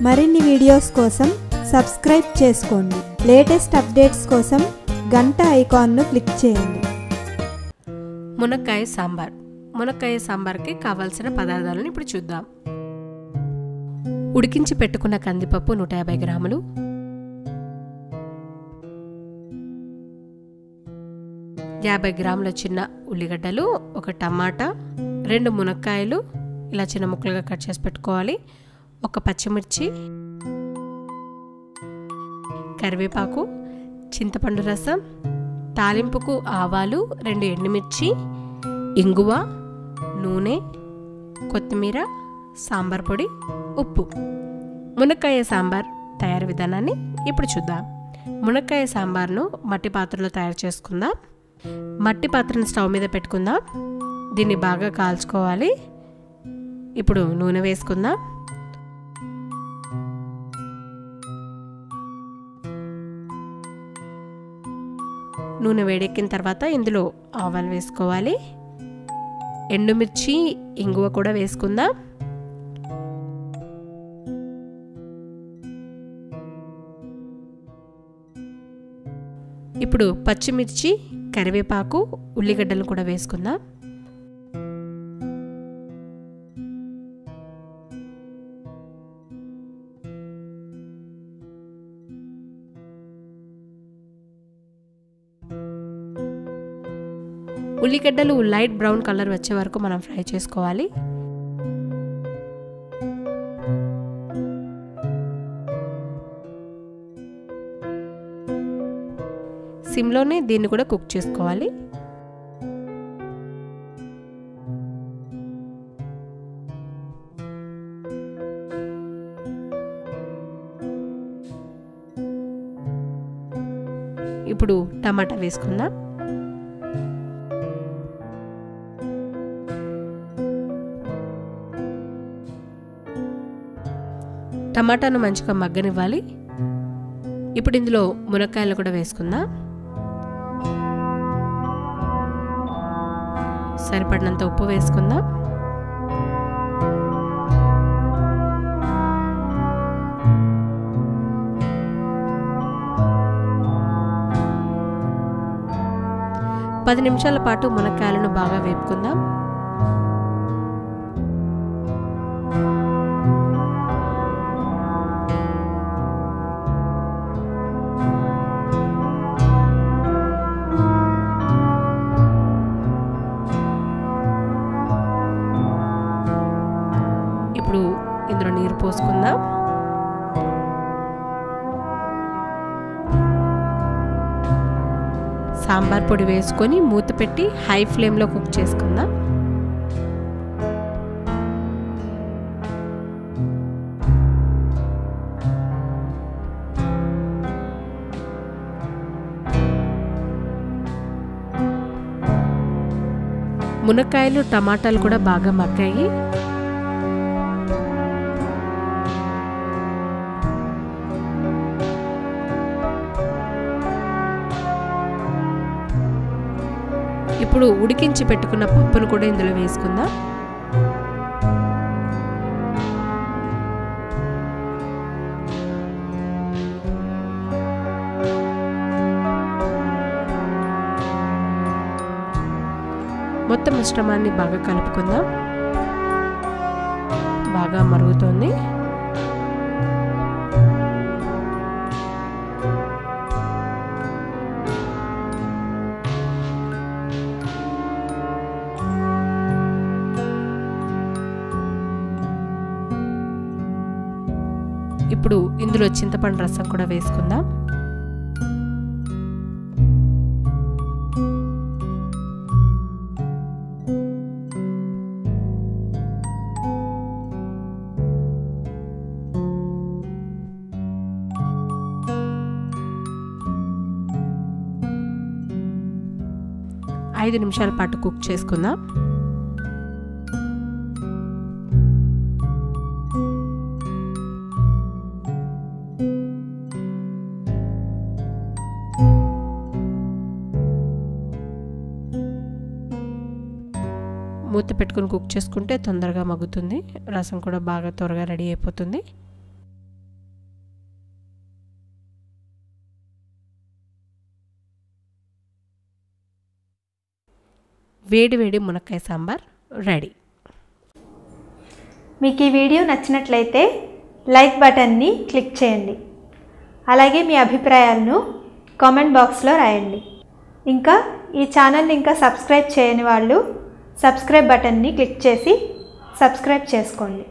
మరిన్ని వీడియోస్ కోసం సబ్స్క్రైబ్ చేసుకోండి. లేటెస్ట్ అప్డేట్స్ కోసం గంట ఐకాన్ను క్లిక్ చేయండి. మునక్కాయ సాంబార్. మునక్కాయ సాంబార్కి కావాల్సిన పదార్థాలను ఇప్పుడు చూద్దాం. ఉడికించి పెట్టుకున్న కందిపప్పు 150 గ్రాములు, గ్రాముల చిన్న ఉల్లిగడ్డలు, ఒక టమాటా, 2 మునక్కాయలు ఇలా చిన్న ముక్కలుగా కట్ చేసి పెట్టుకోవాలి, ఒక పచ్చిమిర్చి, కరివేపాకు, చింతపండు రసం, తాలింపుకు ఆవాలు, 2 ఎండుమిర్చి, ఇంగువ, నూనె, కొత్తిమీర, సాంబార్ పొడి, ఉప్పు. మునక్కాయ సాంబార్ తయారు విధానాన్ని ఇప్పుడు చూద్దాం. మునక్కాయ సాంబార్ను మట్టి పాత్రలో తయారు చేసుకుందాం. మట్టి పాత్రను స్టవ్ మీద పెట్టుకుందాం. దీన్ని బాగా కాల్చుకోవాలి. ఇప్పుడు నూనె వేసుకుందాం. నూనె వేడెక్కిన తర్వాత ఇందులో ఆవాలు వేసుకోవాలి, ఎండుమిర్చి, ఇంగువ కూడా వేసుకుందాం. ఇప్పుడు పచ్చిమిర్చి, కరివేపాకు, ఉల్లిగడ్డలు కూడా వేసుకుందాం. ఉల్లిగడ్డలు లైట్ బ్రౌన్ కలర్ వచ్చే వరకు మనం ఫ్రై చేసుకోవాలి. సిమ్లోనే దీన్ని కూడా కుక్ చేసుకోవాలి. ఇప్పుడు టమాటా వేసుకుందాం. టమాటాను మంచిగా మగ్గనివ్వాలి. ఇప్పుడు ఇందులో మునక్కాయలు కూడా వేసుకుందాం. సరిపడినంత ఉప్పు వేసుకుందాం. పది నిమిషాల పాటు మునక్కాయలను బాగా వేపుకుందాం. ఇప్పుడు ఇందులో నీరు పోసుకుందాం. సాంబార్ పొడి వేసుకొని మూత పెట్టి హై ఫ్లేమ్లో కుక్ చేసుకుందాం. మునక్కాయలు, టమాటాలు కూడా బాగా మగ్గాయి. ఇప్పుడు ఉడికించి పెట్టుకున్న పప్పును కూడా ఇందులో వేసుకుందాం. మొత్తం మిశ్రమాన్ని బాగా కలుపుకుందాం. బాగా మరుగుతోంది. ఇప్పుడు ఇందులో చింతపండు రసం కూడా వేసుకుందాం. ఐదు నిమిషాల పాటు కుక్ చేసుకుందాం. మూత పెట్టుకొని కుక్ చేసుకుంటే తొందరగా మగ్గుతుంది. రసం కూడా బాగా త్వరగా రెడీ అయిపోతుంది. వేడి వేడి మునక్కాయ సాంబార్ రెడీ. మీకు ఈ వీడియో నచ్చినట్లయితే లైక్ బటన్ని క్లిక్ చేయండి. అలాగే మీ అభిప్రాయాలను కామెంట్ బాక్స్లో రాయండి. ఇంకా ఈ ఛానల్ని ఇంకా సబ్స్క్రైబ్ చేయని వాళ్ళు సబ్స్క్రైబ్ బటన్ని క్లిక్ చేసి సబ్స్క్రైబ్ చేసుకోండి.